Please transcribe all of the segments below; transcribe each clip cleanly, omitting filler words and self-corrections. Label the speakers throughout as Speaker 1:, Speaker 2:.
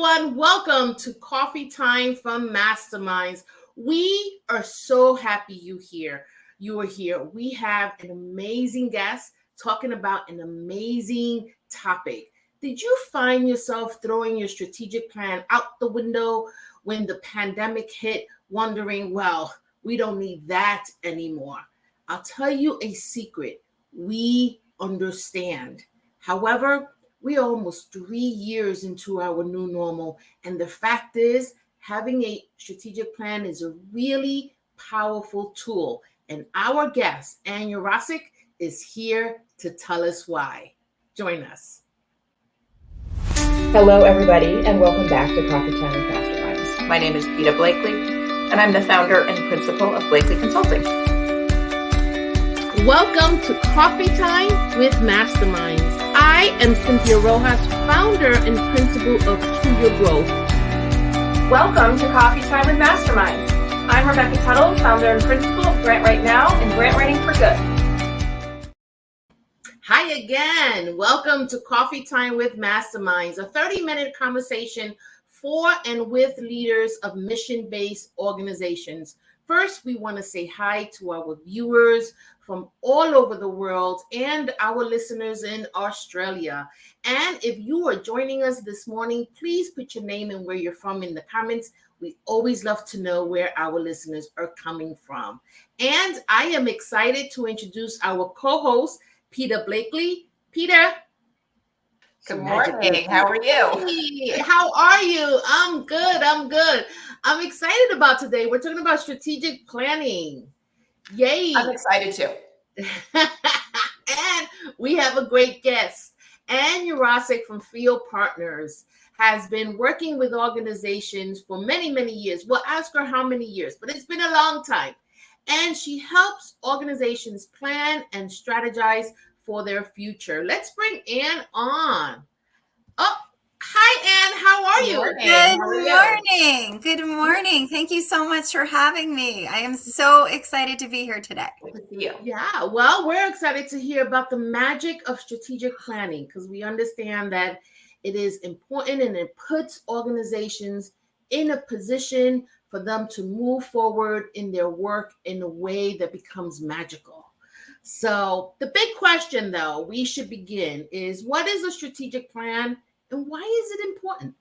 Speaker 1: everyone. Welcome to Coffee Time from Masterminds. We are so happy you are here. We have an amazing guest talking about an amazing topic. Did you find yourself throwing your strategic plan out the window when the pandemic hit, wondering, well, we don't need that anymore? I'll tell you a secret. We understand. However, we are almost 3 years into our new normal. And the fact is, having a strategic plan is a really powerful tool. And our guest, Yurasek, is here to tell us why. Join us.
Speaker 2: Hello, everybody, and welcome back to Coffee Time with Masterminds. My name is Peta Blakely, and I'm the founder and principal of Blakely Consulting.
Speaker 1: Welcome to Coffee Time with Masterminds. I am Cynthia Rojas, founder and principal of To Your Growth.
Speaker 3: Welcome to Coffee Time with Masterminds. I'm Rebecca Tuttle, founder and principal of Grant Right Now and Grant Writing for Good.
Speaker 1: Hi again. Welcome to Coffee Time with Masterminds, a 30-minute conversation for and with leaders of mission-based organizations. First, we want to say hi to our viewers from all over the world and our listeners in Australia. And if you are joining us this morning, please put your name and where you're from in the comments. We always love to know where our listeners are coming from. And I am excited to introduce our co-host, Peta Blakely. Peta.
Speaker 2: Good morning. How are you?
Speaker 1: Hey, how are you? I'm good. I'm excited about today. We're talking about strategic planning. Yay.
Speaker 2: I'm excited too.
Speaker 1: And we have a great guest. And Yurasek from Fio Partners has been working with organizations for many, many years. We'll ask her how many years, but it's been a long time. And she helps organizations plan and strategize for their future. Let's bring Anne on. Oh, hi, Anne. How are you?
Speaker 4: Good morning. Thank you so much for having me. I am so excited to be here today.
Speaker 2: Good to see you.
Speaker 1: Yeah, well, we're excited to hear about the magic of strategic planning because we understand that it is important and it puts organizations in a position for them to move forward in their work in a way that becomes magical. So the big question, though, we should begin is, what is a strategic plan and why is it important?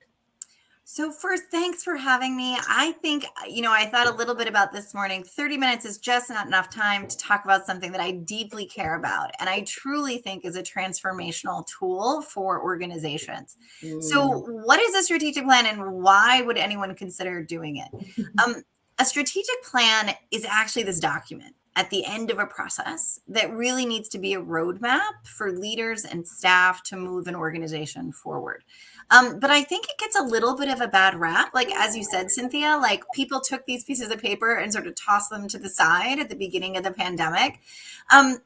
Speaker 4: So first, thanks for having me. I think, I thought a little bit about this morning. 30 minutes is just not enough time to talk about something that I deeply care about and I truly think is a transformational tool for organizations. So what is a strategic plan and why would anyone consider doing it? A strategic plan is actually this document at the end of a process that really needs to be a roadmap for leaders and staff to move an organization forward. But I think it gets a little bit of a bad rap. Like, as you said, Cynthia, like people took these pieces of paper and sort of tossed them to the side at the beginning of the pandemic. And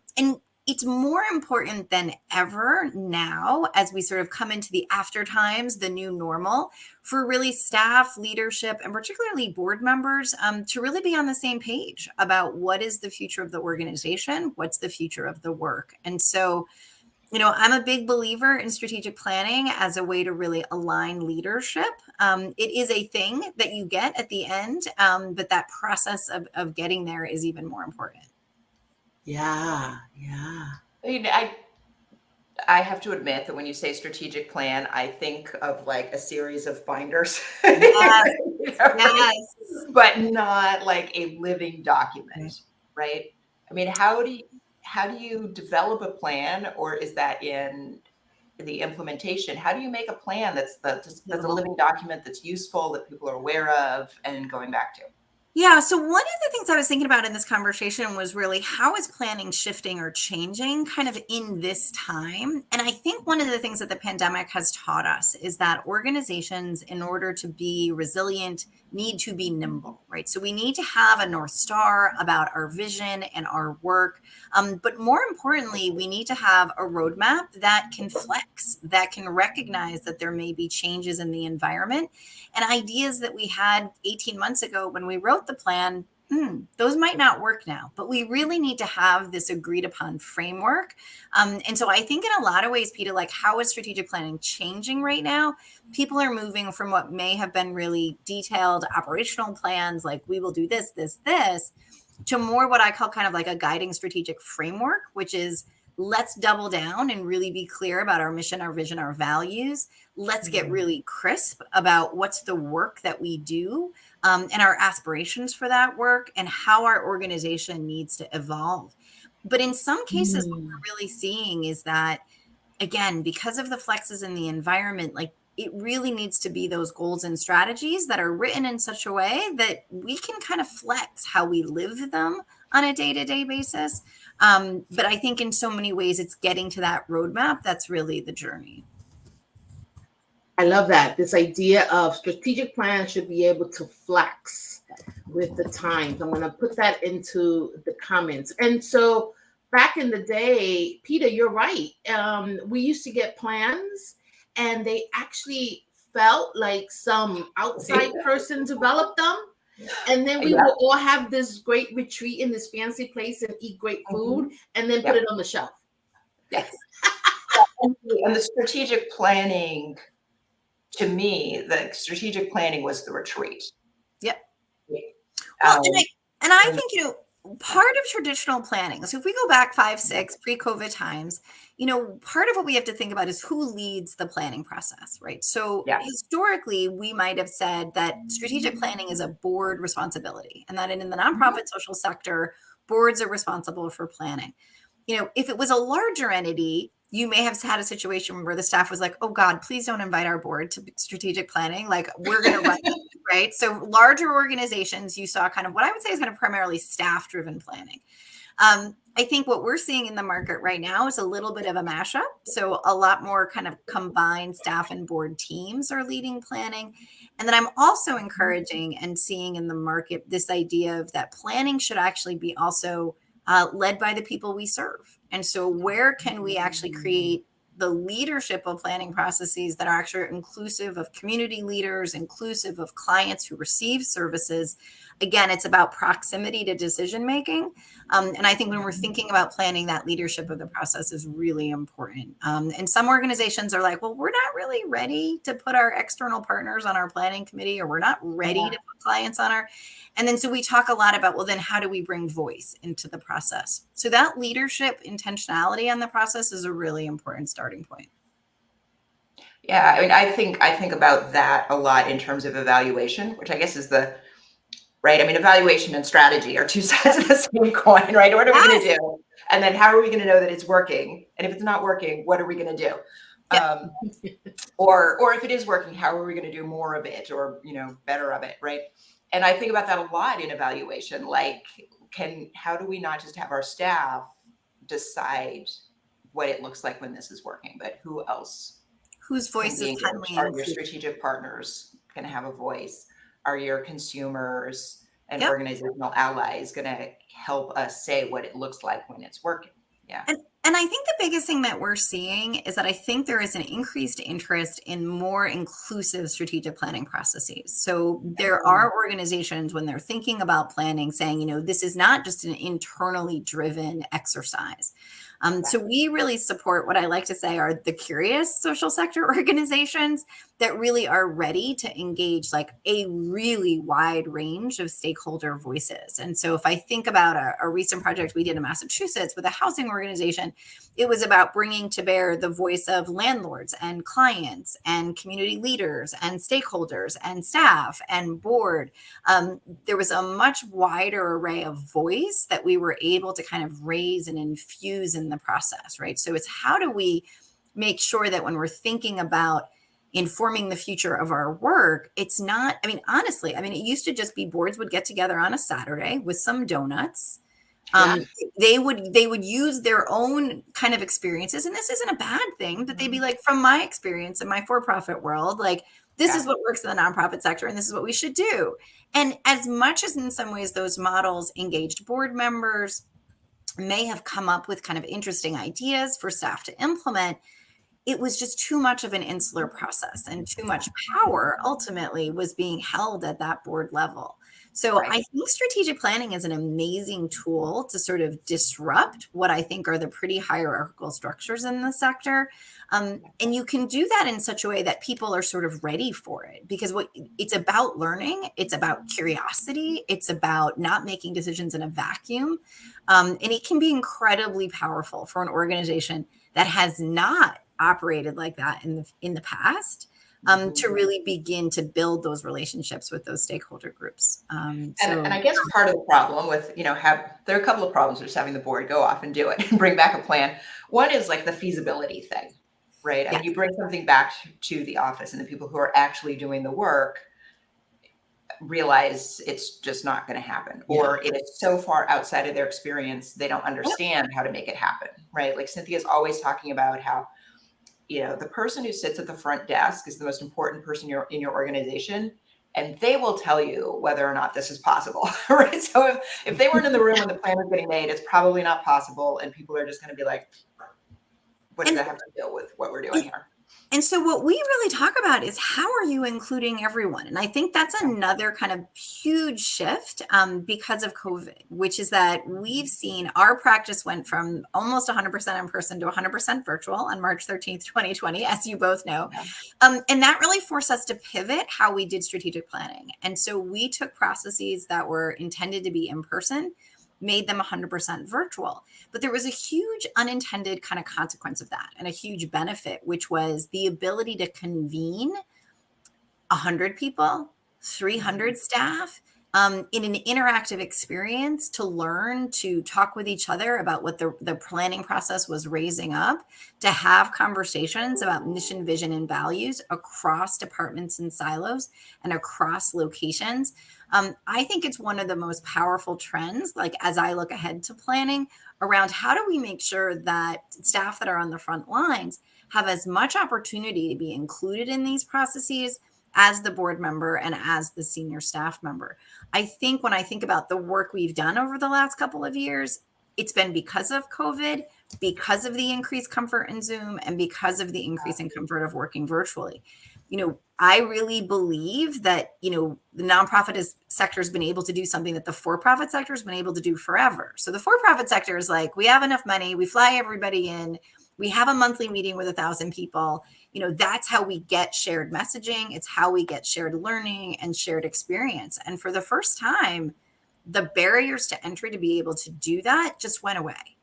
Speaker 4: it's more important than ever now, as we sort of come into the after times, the new normal, for really staff, leadership, and particularly board members to really be on the same page about what is the future of the organization, what's the future of the work. And so, I'm a big believer in strategic planning as a way to really align leadership. It is a thing that you get at the end, but that process of getting there is even more important.
Speaker 1: Yeah.
Speaker 2: I mean, I have to admit that when you say strategic plan, I think of like a series of binders.
Speaker 4: Yes.
Speaker 2: But not like a living document, right? I mean, how do you develop a plan, or is that in the implementation? How do you make a plan that's a living document that's useful, that people are aware of and going back to?
Speaker 4: Yeah. So one of the things I was thinking about in this conversation was really how is planning shifting or changing kind of in this time? And I think one of the things that the pandemic has taught us is that organizations, in order to be resilient, need to be nimble, right? So we need to have a North Star about our vision and our work. But more importantly, we need to have a roadmap that can flex, that can recognize that there may be changes in the environment and ideas that we had 18 months ago when we wrote the plan those might not work now, but we really need to have this agreed upon framework. And so I think in a lot of ways, Peter, like how is strategic planning changing right now? People are moving from what may have been really detailed operational plans, like we will do this, this, this, to more what I call kind of like a guiding strategic framework, which is let's double down and really be clear about our mission, our vision, our values. Let's get really crisp about what's the work that we do and our aspirations for that work and how our organization needs to evolve. But in some cases, what we're really seeing is that, again, because of the flexes in the environment, like it really needs to be those goals and strategies that are written in such a way that we can kind of flex how we live them on a day-to-day basis. But I think in so many ways, it's getting to that roadmap. That's really the journey.
Speaker 1: I love that. This idea of strategic plan should be able to flex with the times. I'm going to put that into the comments. And so back in the day, Peter, you're right. We used to get plans and they actually felt like some outside person developed them. And then we will all have this great retreat in this fancy place and eat great food and then put it on the shelf.
Speaker 2: Yes. And the strategic planning, to me, the strategic planning was the retreat.
Speaker 4: Yep. Well, and I think, you know, part of traditional planning, so if we go back 5, 6 pre-COVID times, you know, part of what we have to think about is who leads the planning process, right? So historically, we might have said that strategic planning is a board responsibility, and that in the nonprofit social sector, boards are responsible for planning. You know, if it was a larger entity, you may have had a situation where the staff was like, oh God, please don't invite our board to strategic planning. Like we're going to run it, right? So larger organizations, you saw kind of what I would say is kind of primarily staff-driven planning. I think what we're seeing in the market right now is a little bit of a mashup. So a lot more kind of combined staff and board teams are leading planning. And then I'm also encouraging and seeing in the market this idea of that planning should actually be also led by the people we serve. And so where can we actually create the leadership of planning processes that are actually inclusive of community leaders, inclusive of clients who receive services? Again, it's about proximity to decision making. And I think when we're thinking about planning, that leadership of the process is really important. And some organizations are like, well, we're not really ready to put our external partners on our planning committee, or we're not ready to put clients on our. And then so we talk a lot about, well, then how do we bring voice into the process? So that leadership intentionality on the process is a really important starting point.
Speaker 2: Yeah, I mean, I think about that a lot in terms of evaluation, which I guess is the right. I mean, evaluation and strategy are two sides of the same coin, right? What are we going to do? And then how are we going to know that it's working? And if it's not working, what are we going to do? Yeah. Or if it is working, how are we going to do more of it, or, you know, better of it, right? And I think about that a lot in evaluation. Like, how do we not just have our staff decide what it looks like when this is working, but who else?
Speaker 4: Whose voice is timely?
Speaker 2: Are your strategic partners going to have a voice? Are your consumers and organizational allies going to help us say what it looks like when it's working? Yeah.
Speaker 4: And I think the biggest thing that we're seeing is that I think there is an increased interest in more inclusive strategic planning processes. So there are organizations, when they're thinking about planning, saying, you know, this is not just an internally driven exercise. So we really support what I like to say are the curious social sector organizations that really are ready to engage like a really wide range of stakeholder voices. And so if I think about a recent project we did in Massachusetts with a housing organization, it was about bringing to bear the voice of landlords and clients and community leaders and stakeholders and staff and board. There was a much wider array of voice that we were able to kind of raise and infuse in the process, right? So it's how do we make sure that when we're thinking about informing the future of our work, it's not, I mean, honestly, I mean, it used to just be boards would get together on a Saturday with some donuts. They would use their own kind of experiences, and this isn't a bad thing, but they'd be like, from my experience in my for-profit world, like this is what works in the nonprofit sector, and this is what we should do. And as much as in some ways those models engaged board members, may have come up with kind of interesting ideas for staff to implement, it was just too much of an insular process, and too much power ultimately was being held at that board level. So
Speaker 2: Right.
Speaker 4: I think strategic planning is an amazing tool to sort of disrupt what I think are the pretty hierarchical structures in the sector. And you can do that in such a way that people are sort of ready for it, because what it's about learning, it's about curiosity, it's about not making decisions in a vacuum. And it can be incredibly powerful for an organization that has not operated like that in the past, to really begin to build those relationships with those stakeholder groups.
Speaker 2: And I guess part of the problem with, there are a couple of problems with just having the board go off and do it and bring back a plan. One is like the feasibility thing, right? I mean, you bring something back to the office and the people who are actually doing the work realize it's just not going to happen, or it is so far outside of their experience, they don't understand how to make it happen, right? Like Cynthia's always talking about how, the person who sits at the front desk is the most important person in your organization, and they will tell you whether or not this is possible, right? So if they weren't in the room when the plan was getting made, it's probably not possible, and people are just going to be like, what does that have to do with what we're doing here?
Speaker 4: And so what we really talk about is how are you including everyone? And I think that's another kind of huge shift because of COVID, which is that we've seen our practice went from almost 100% in person to 100% virtual on March 13th, 2020, as you both know. And that really forced us to pivot how we did strategic planning. And so we took processes that were intended to be in person, made them 100% virtual. But there was a huge unintended kind of consequence of that, and a huge benefit, which was the ability to convene 100 people, 300 staff in an interactive experience to learn, to talk with each other about what the planning process was raising up, to have conversations about mission, vision, and values across departments and silos and across locations. I think it's one of the most powerful trends, like as I look ahead to planning, around how do we make sure that staff that are on the front lines have as much opportunity to be included in these processes as the board member and as the senior staff member. I think when I think about the work we've done over the last couple of years, it's been because of COVID, because of the increased comfort in Zoom, and because of the increase in comfort of working virtually. I really believe that, the nonprofit sector has been able to do something that the for-profit sector has been able to do forever. So the for-profit sector is like, we have enough money, we fly everybody in, we have a monthly meeting with 1,000 people. That's how we get shared messaging. It's how we get shared learning and shared experience. And for the first time, the barriers to entry to be able to do that just went away.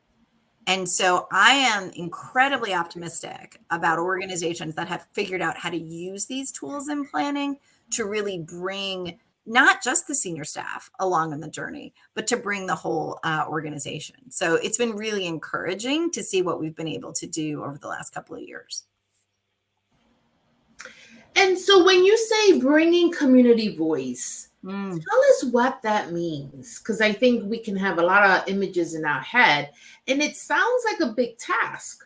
Speaker 4: And so I am incredibly optimistic about organizations that have figured out how to use these tools in planning to really bring not just the senior staff along on the journey, but to bring the whole organization. So it's been really encouraging to see what we've been able to do over the last couple of years.
Speaker 1: And so when you say bringing community voice, tell us what that means, because I think we can have a lot of images in our head, and it sounds like a big task.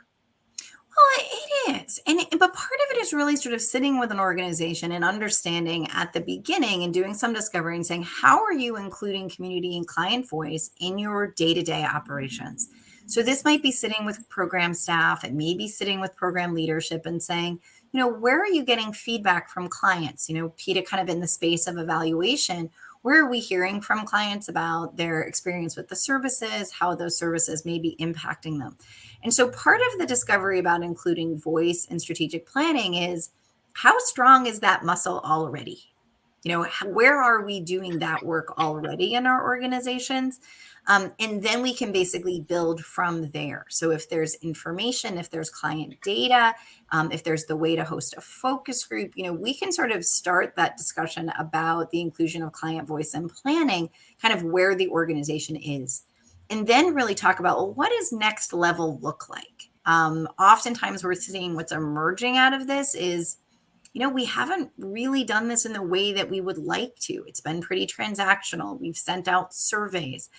Speaker 4: Well, it is. But part of it is really sort of sitting with an organization and understanding at the beginning and doing some discovery and saying, how are you including community and client voice in your day-to-day operations? So this might be sitting with program staff, it may be sitting with program leadership and saying, where are you getting feedback from clients? PETA kind of in the space of evaluation, where are we hearing from clients about their experience with the services, how those services may be impacting them? And so part of the discovery about including voice and strategic planning is, how strong is that muscle already? Where are we doing that work already in our organizations? And then we can basically build from there. So if there's information, if there's client data, if there's the way to host a focus group, we can sort of start that discussion about the inclusion of client voice and planning, kind of where the organization is. And then really talk about, well, what does next level look like? Oftentimes we're seeing what's emerging out of this is, we haven't really done this in the way that we would like to. It's been pretty transactional. We've sent out surveys.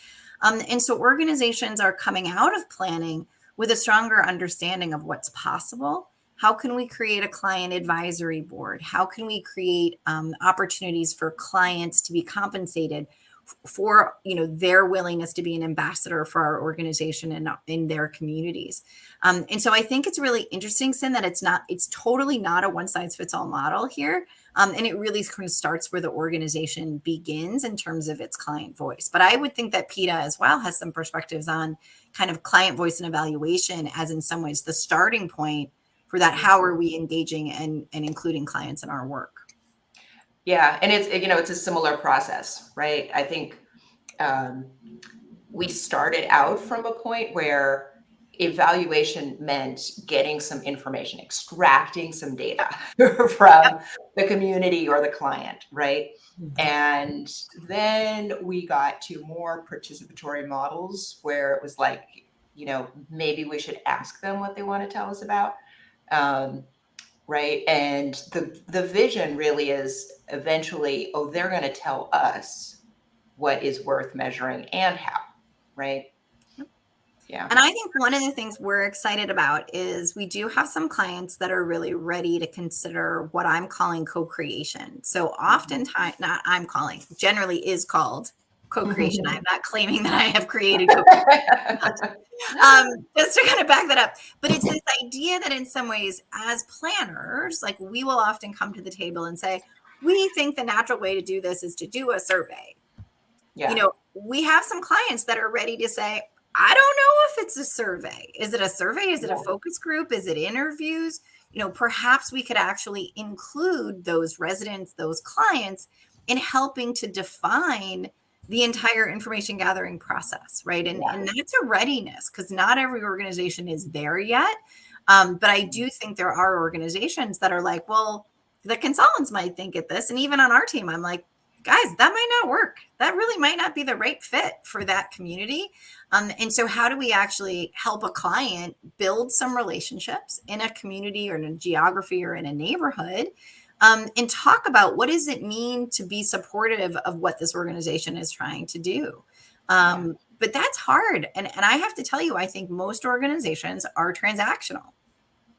Speaker 4: And so organizations are coming out of planning with a stronger understanding of what's possible. How can we create a client advisory board? How can we create opportunities for clients to be compensated for their willingness to be an ambassador for our organization and in their communities? And so I think it's really interesting, Sin, that it's totally not a one size fits all model here. And it really kind of starts where the organization begins in terms of its client voice. But I would think that PETA as well has some perspectives on kind of client voice and evaluation as in some ways the starting point for that. How are we engaging and including clients in our work?
Speaker 2: Yeah. And it's a similar process, right? I think we started out from a point where evaluation meant getting some information, extracting some data from the community or the client, right? And then we got to more participatory models where it was like, maybe we should ask them what they want to tell us about. Right. And the vision really is eventually, they're going to tell us what is worth measuring and how. Right. Yeah.
Speaker 4: And I think one of the things we're excited about is we do have some clients that are really ready to consider what I'm calling co-creation. So oftentimes, not I'm calling, generally is called co-creation. I'm not claiming that I have created co-creation. Just to kind of back that up. But it's this idea that in some ways, as planners, like we will often come to the table and say, we think the natural way to do this is to do a survey.
Speaker 2: Yeah.
Speaker 4: We have some clients that are ready to say, I don't know if it's a survey. Is it a survey? Is it a focus group? Is it interviews? Perhaps we could actually include those residents, those clients in helping to define the entire information gathering process, right? And that's a readiness because not every organization is there yet. But I do think there are organizations that are like, well, the consultants might think at this. And even on our team, I'm like, guys, that might not work. That really might not be the right fit for that community. And so how do we actually help a client build some relationships in a community or in a geography or in a neighborhood and talk about what does it mean to be supportive of what this organization is trying to do? But that's hard. And I have to tell you, I think most organizations are transactional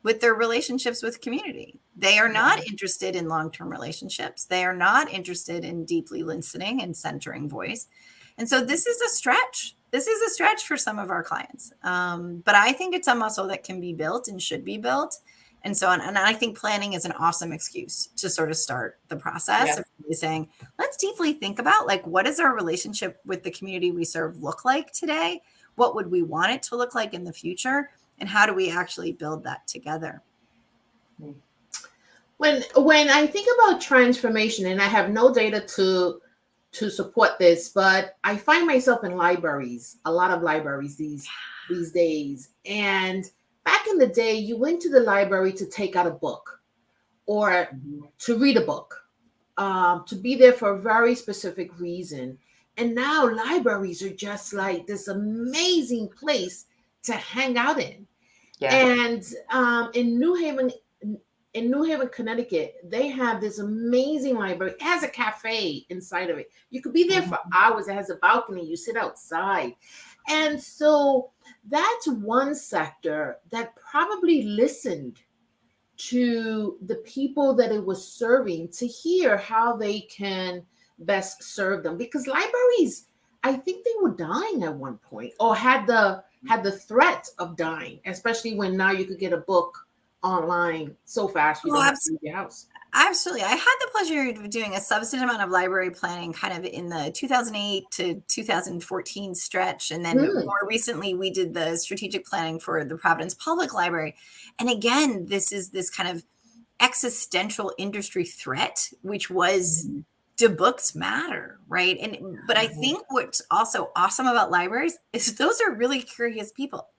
Speaker 4: with their relationships with community. They are not interested in long-term relationships. They are not interested in deeply listening and centering voice. And so this is a stretch. This is a stretch for some of our clients. But I think it's a muscle that can be built and should be built. And so, and I think planning is an awesome excuse to sort of start the process of really saying, let's deeply think about like, what does our relationship with the community we serve look like today? What would we want it to look like in the future? And how do we actually build that together?
Speaker 1: When I think about transformation, and I have no data to support this, but I find myself in libraries, a lot of libraries these days. And back in the day, you went to the library to take out a book or to read a book, to be there for a very specific reason. And now libraries are just like this amazing place to hang out in. Yeah. And in New Haven, Connecticut, they have this amazing library. It has a cafe inside of it. You could be there for hours. It has a balcony. You sit outside. And so that's one sector that probably listened to the people that it was serving to hear how they can best serve them. Because libraries, I think they were dying at one point or had the threat of dying, especially when now you could get a book online so fast you don't have to leave your house.
Speaker 4: Absolutely. I had the pleasure of doing a substantive amount of library planning kind of in the 2008 to 2014 stretch. And then more recently, we did the strategic planning for the Providence Public Library. And again, this is this kind of existential industry threat, which was do books matter, right? But I think what's also awesome about libraries is those are really curious people.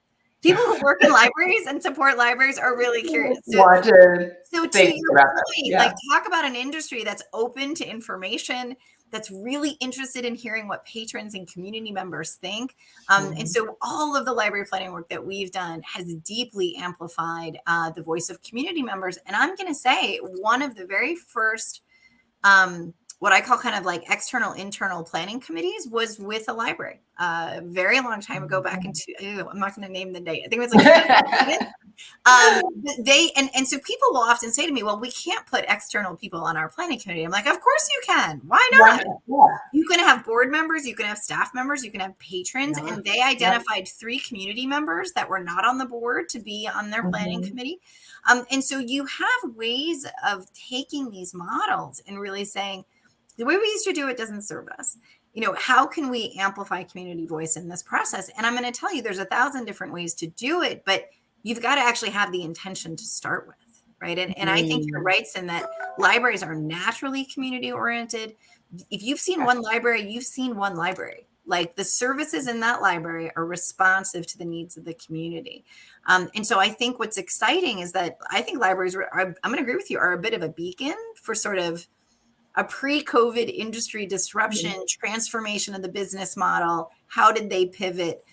Speaker 4: People who work in libraries and support libraries are really curious. So to your point, like talk about an industry that's open to information, that's really interested in hearing what patrons and community members think. And so all of the library planning work that we've done has deeply amplified the voice of community members. And I'm going to say one of the very first what I call kind of like external, internal planning committees was with a library a very long time ago, back into, I'm not going to name the date. I think it was like, and so people will often say to me, well, we can't put external people on our planning committee. I'm like, of course you can. Why not?
Speaker 2: Yeah.
Speaker 4: You can have board members, you can have staff members, you can have patrons. And they identified 3 community members that were not on the board to be on their planning committee. And so you have ways of taking these models and really saying, the way we used to do it doesn't serve us. How can we amplify community voice in this process? And I'm going to tell you, there's 1,000 different ways to do it, but you've got to actually have the intention to start with, right? And I think you're right in that libraries are naturally community oriented. If you've seen one library, you've seen one library. Like, the services in that library are responsive to the needs of the community. And so I think what's exciting is that I think libraries I'm going to agree with you, are a bit of a beacon for sort of a pre-COVID industry disruption, transformation of the business model. How did they pivot?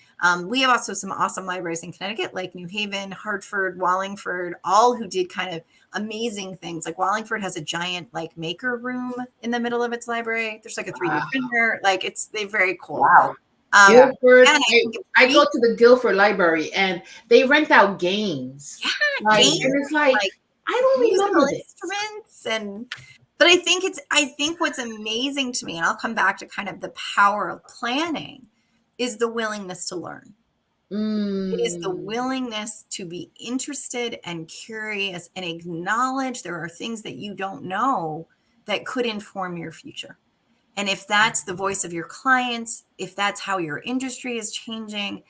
Speaker 4: We have also some awesome libraries in Connecticut, like New Haven, Hartford, Wallingford, all who did kind of amazing things. Like Wallingford has a giant like maker room in the middle of its library. There's like a 3D printer. Like they're very cool.
Speaker 2: Wow.
Speaker 1: Guilford, I go to the Guilford Library and they rent out games.
Speaker 4: Yeah, games,
Speaker 1: and it's like I don't remember
Speaker 4: instruments but I think what's amazing to me, and I'll come back to kind of the power of planning, is the willingness to learn. It is the willingness to be interested and curious and acknowledge there are things that you don't know that could inform your future. And if that's the voice of your clients, if that's how your industry is changing,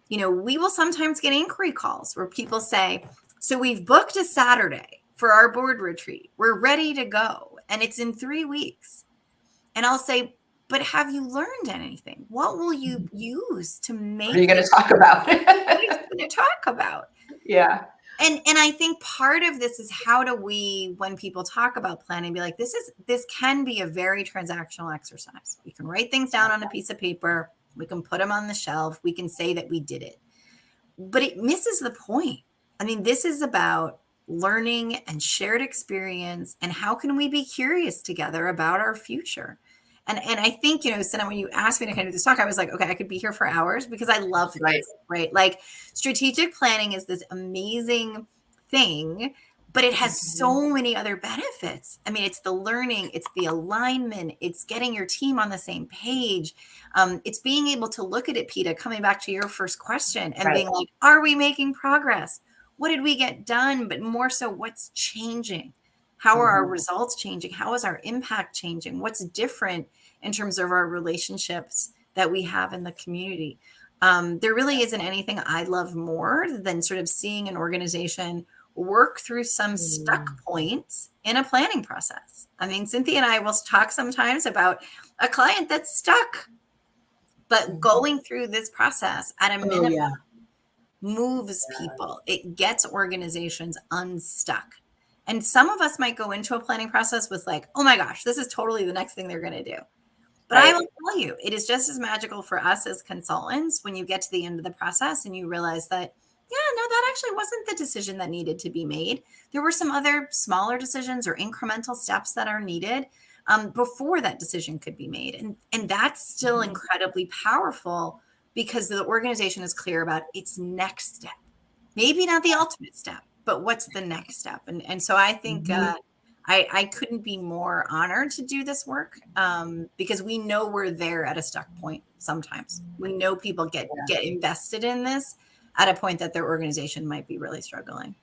Speaker 4: we will sometimes get inquiry calls where people say, so we've booked a Saturday for our board retreat. We're ready to go. And it's in 3 weeks. And I'll say, but have you learned anything? What will you use to make?
Speaker 2: What are you going to talk about?
Speaker 4: What are you going to talk about?
Speaker 2: Yeah.
Speaker 4: And I think part of this is, how do we, when people talk about planning, be like, this can be a very transactional exercise. We can write things down on a piece of paper. We can put them on the shelf. We can say that we did it. But it misses the point. I mean, this is about learning and shared experience, and how can we be curious together about our future? And I think, Senna, when you asked me to kind of do this talk, I was like, okay, I could be here for hours because I love this, right? Like, strategic planning is this amazing thing, but it has so many other benefits. I mean, it's the learning, it's the alignment, it's getting your team on the same page. It's being able to look at it, Peta, coming back to your first question, and being like, are we making progress? What did we get done? But more so, what's changing? How are our results changing? How is our impact changing? What's different in terms of our relationships that we have in the community? There really isn't anything I love more than sort of seeing an organization work through some stuck points in a planning process. I mean, Cynthia and I will talk sometimes about a client that's stuck, but going through this process at a minimum moves people. It gets organizations unstuck. And some of us might go into a planning process with like, oh my gosh, this is totally the next thing they're going to do. But I will tell you, it is just as magical for us as consultants when you get to the end of the process and you realize that, no, that actually wasn't the decision that needed to be made. There were some other smaller decisions or incremental steps that are needed before that decision could be made. And that's still incredibly powerful, because the organization is clear about its next step. Maybe not the ultimate step, but what's the next step? And so I think I couldn't be more honored to do this work, because we know we're there at a stuck point sometimes. We know people get invested in this at a point that their organization might be really struggling.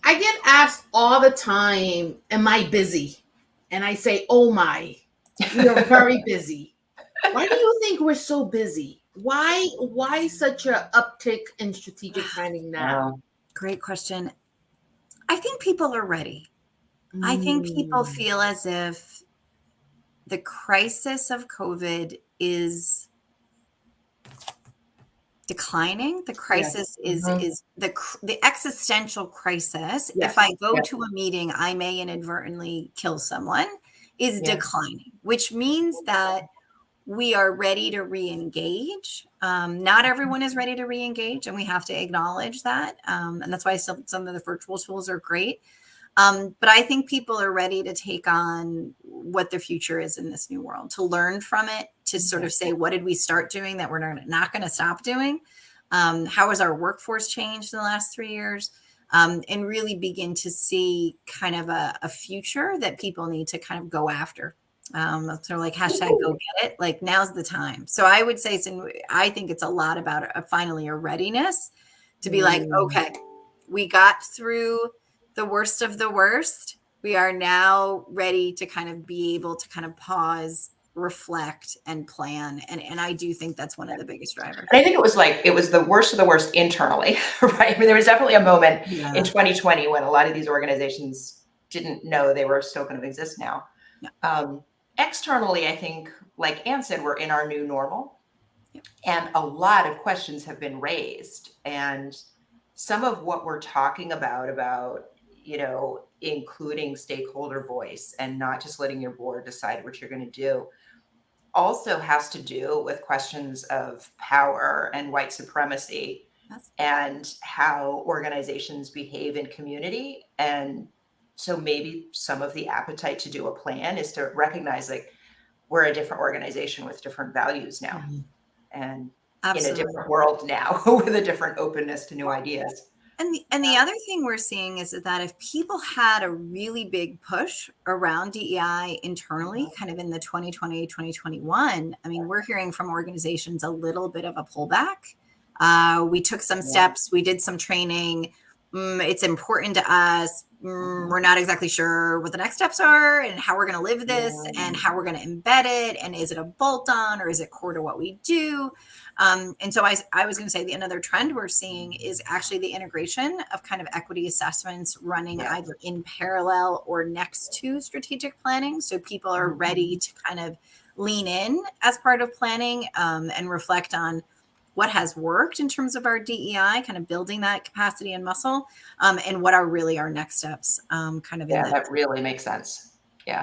Speaker 1: I get asked all the time, am I busy? And I say, oh my, we are very busy. Why do you think we're so busy? Why such a uptick in strategic planning now?
Speaker 4: Great question. I think people are ready. I think people feel as if the crisis of COVID is declining. The crisis is the existential crisis. If I go to a meeting, I may inadvertently kill someone, is declining, which means that we are ready to re-engage. Not everyone is ready to re-engage, and we have to acknowledge that. And that's why some of the virtual tools are great. But I think people are ready to take on what the future is in this new world, to learn from it, to sort of say, what did we start doing that we're not going to stop doing? How has our workforce changed in the last 3 years? And really begin to see kind of a future that people need to kind of go after. Sort of like hashtag go get it. Like now's the time. So I would say, I think it's a lot about finally a readiness to be like, okay, we got through the worst of the worst. We are now ready to kind of be able to kind of pause, reflect, and plan. And I do think that's one of the biggest drivers.
Speaker 2: And I think it was the worst of the worst internally, right? I mean, there was definitely a moment in 2020 when a lot of these organizations didn't know they were still going to exist now. Yeah. Externally, I think, like Anne said, we're in our new normal. Yep. And a lot of questions have been raised. And some of what we're talking about, including stakeholder voice and not just letting your board decide what you're going to do, also has to do with questions of power and white supremacy and how organizations behave in community. And so maybe some of the appetite to do a plan is to recognize like we're a different organization with different values now, and
Speaker 4: Absolutely.
Speaker 2: in a different world now with a different openness to new ideas.
Speaker 4: And the other thing we're seeing is that if people had a really big push around DEI internally, kind of in the 2020, 2021, I mean, we're hearing from organizations a little bit of a pullback. We took some steps, we did some training. It's important to us. We're not exactly sure what the next steps are and how we're going to live this and how we're going to embed it. And is it a bolt on or is it core to what we do? And so I was going to say another trend we're seeing is actually the integration of kind of equity assessments running either in parallel or next to strategic planning. So people are ready to kind of lean in as part of planning and reflect on what has worked in terms of our DEI, kind of building that capacity and muscle, and what are really our next steps kind of in
Speaker 2: that really makes sense. Yeah.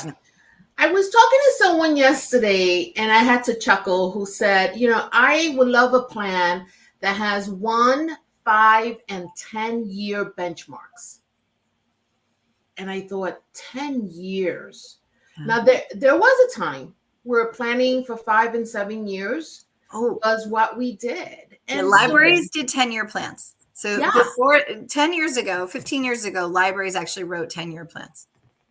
Speaker 1: I was talking to someone yesterday and I had to chuckle who said, I would love a plan that has 1, 5, and 10-year benchmarks. And I thought 10 years. Now there was a time where planning for 5 and 7 years was what we did.
Speaker 4: And the libraries did 10-year plans. So before 10 years ago, 15 years ago, libraries actually wrote 10-year plans.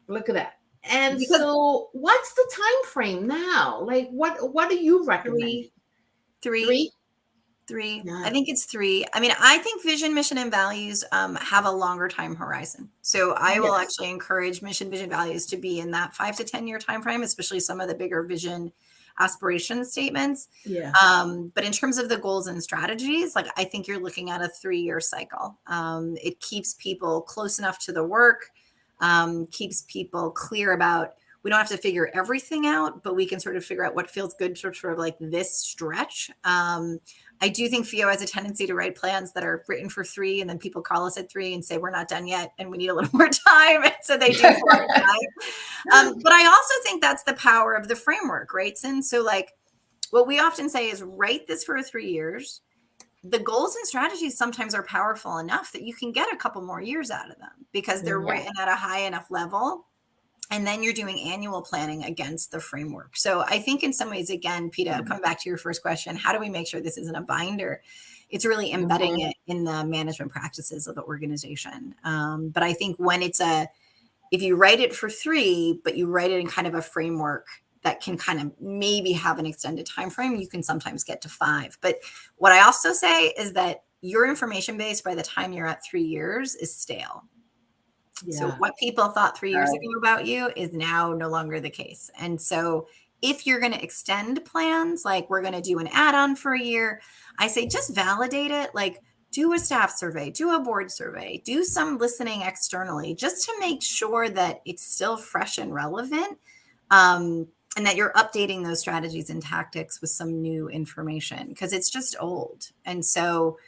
Speaker 1: Look at that. And so what's the time frame now? Like what do you recommend? Three?
Speaker 4: Yeah. I think it's 3. I mean, I think vision, mission, and values have a longer time horizon. So I will actually encourage mission, vision, values to be in that 5 to 10 year time frame, especially some of the bigger vision aspiration statements. Yeah. But in terms of the goals and strategies, like I think you're looking at a 3-year cycle. It keeps people close enough to the work, keeps people clear about, we don't have to figure everything out, but we can sort of figure out what feels good for sort of like this stretch. I do think Fio has a tendency to write plans that are written for 3, and then people call us at 3 and say, we're not done yet and we need a little more time. And so they do 4 or 5. But I also think that's the power of the framework, right, Sin? So like what we often say is write this for 3 years. The goals and strategies sometimes are powerful enough that you can get a couple more years out of them because they're written at a high enough level. And then you're doing annual planning against the framework. So I think in some ways, again, Peta, come back to your first question, how do we make sure this isn't a binder? It's really embedding it in the management practices of the organization. But I think when if you write it for 3, but you write it in kind of a framework that can kind of maybe have an extended time frame, you can sometimes get to 5. But what I also say is that your information base by the time you're at 3 years is stale. Yeah. So what people thought 3 years ago about you is now no longer the case. And so if you're going to extend plans, like we're going to do an add-on for a year, I say just validate it. Like do a staff survey, do a board survey, do some listening externally just to make sure that it's still fresh and relevant. And that you're updating those strategies and tactics with some new information because it's just old. And so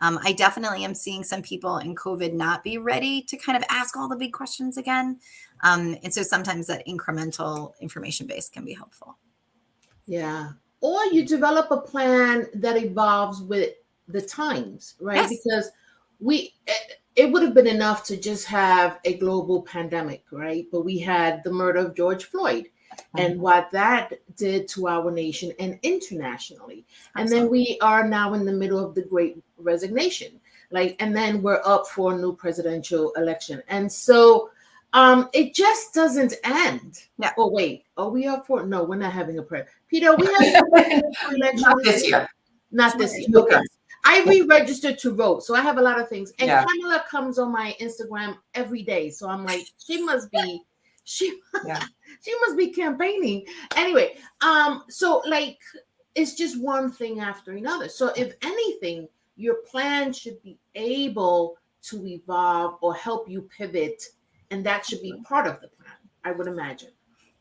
Speaker 4: I definitely am seeing some people in COVID not be ready to kind of ask all the big questions again. And so sometimes that incremental information base can be helpful.
Speaker 1: Yeah. Or you develop a plan that evolves with the times, right? Yes. Because it would have been enough to just have a global pandemic, right? But we had the murder of George Floyd and what that did to our nation and internationally. And then we are now in the middle of the great resignation. And then we're up for a new presidential election. And so it just doesn't end.
Speaker 4: Yeah.
Speaker 1: Oh, wait. Are we up for? No, we're not having a prayer. Peter, we have an election
Speaker 2: Not this year.
Speaker 1: Not this year.
Speaker 2: Okay.
Speaker 1: I re-registered to vote, so I have a lot of things. And
Speaker 2: Yeah.
Speaker 1: Kamala comes on my Instagram every day, so I'm like, she must be campaigning. Anyway, so it's just one thing after another. So if anything, your plan should be able to evolve or help you pivot, and that should be part of the plan, I would imagine.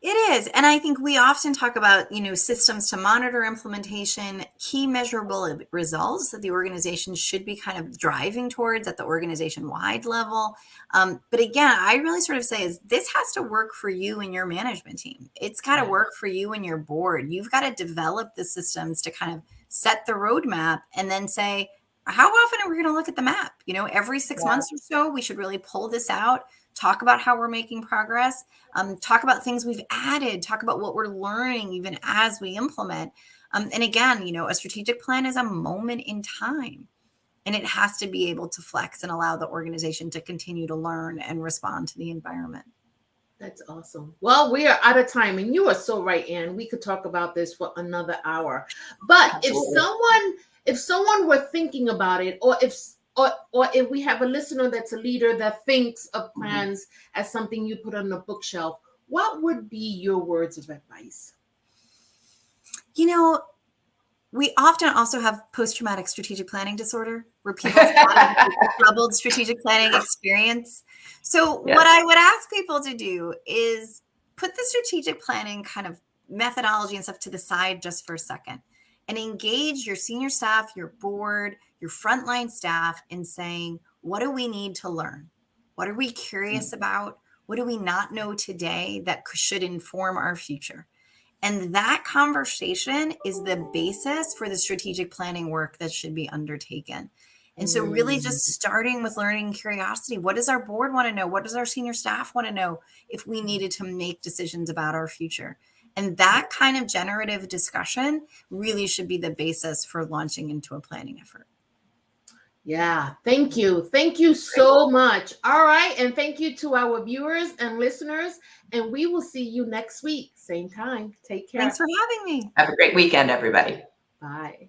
Speaker 4: It is. And I think we often talk about, systems to monitor implementation, key measurable results that the organization should be kind of driving towards at the organization-wide level. But again, I really sort of say is this has to work for you and your management team. It's got to work for you and your board. You've got to develop the systems to kind of set the roadmap and then say, how often are we going to look at the map? Every 6 months or so, we should really pull this out, talk about how we're making progress, talk about things we've added, talk about what we're learning even as we implement. And again, a strategic plan is a moment in time, and it has to be able to flex and allow the organization to continue to learn and respond to the environment.
Speaker 1: That's awesome. Well, we are out of time, and you are so right, Ann. We could talk about this for another hour. But if someone were thinking about it, or if we have a listener that's a leader that thinks of plans as something you put on the bookshelf, what would be your words of advice?
Speaker 4: We often also have post-traumatic strategic planning disorder, where people have troubled strategic planning experience. So what I would ask people to do is put the strategic planning kind of methodology and stuff to the side just for a second and engage your senior staff, your board, your frontline staff in saying, what do we need to learn? What are we curious about? What do we not know today that should inform our future? And that conversation is the basis for the strategic planning work that should be undertaken. And so really just starting with learning and curiosity. What does our board want to know? What does our senior staff want to know if we needed to make decisions about our future? And that kind of generative discussion really should be the basis for launching into a planning effort.
Speaker 1: Yeah, thank you. Thank you so much. All right. And thank you to our viewers and listeners. And we will see you next week, same time. Take care.
Speaker 4: Thanks for having me.
Speaker 2: Have a great weekend, everybody.
Speaker 1: Bye.